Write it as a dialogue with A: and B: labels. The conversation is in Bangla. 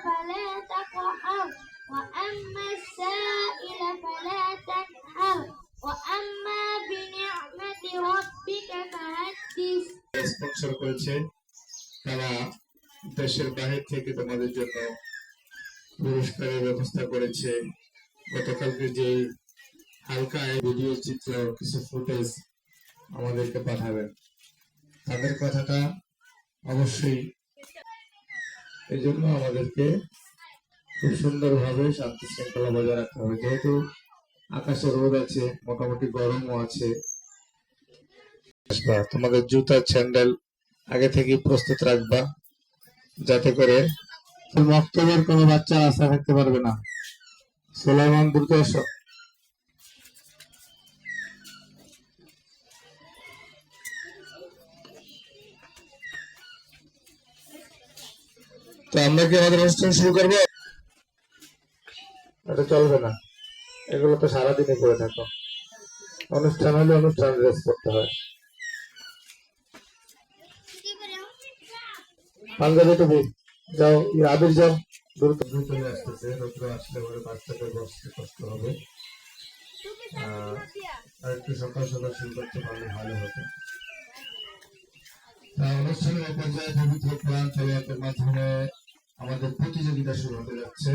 A: فلا تقهر وأما السائل فلا تنهر وأما بنعمة ربك فحدث
B: স্পন্সর করেছে তারা দেশের বাহির থেকে তোমাদের জন্য পুরস্কারের ব্যবস্থা করেছে। গতকালকে যে হালকা ভিডিও চিত্র কিছু ফুটেজ আমাদেরকে পাঠাবেন, তাদের কথাটা অবশ্যই এই জন্য আমাদেরকে খুব সুন্দরভাবে শান্তি শৃঙ্খলা বজায় রাখতে হবে। যেহেতু আকাশে রোদ আছে, মোটামুটি গরমও আছে, তোমাদের জুতা স্যান্ডেল আগে থেকে প্রস্তুত রাখবা, যাতে করে মক্তবের কোনো বাচ্চা রাস্তা থাকতে পারবে না। সোলাইমান দ্রুত এসো। তো আমরা কি আমাদের অনুষ্ঠান শুরু করবো? এটা চলবে না, এগুলো তো সারাদিনই করে থাকো। অনুষ্ঠান হলে অনুষ্ঠান ড্রেস করতে হয়। পাঞ্জাবি টুপি যাও, আবির যাও, দ্রুত চলে আসতেছে। রৌদ্র আসলে পরে বাচ্চাদের বসতে কষ্ট হবে। আর একটু সকাল সকাল শুরু করতে পারলে ভালো হতো। অনুষ্ঠানের পর্যায়ে পবিত্র কোরআন তেলাওয়াতের মাধ্যমে আমাদের প্রতিযোগিতা শুরু হতে যাচ্ছে।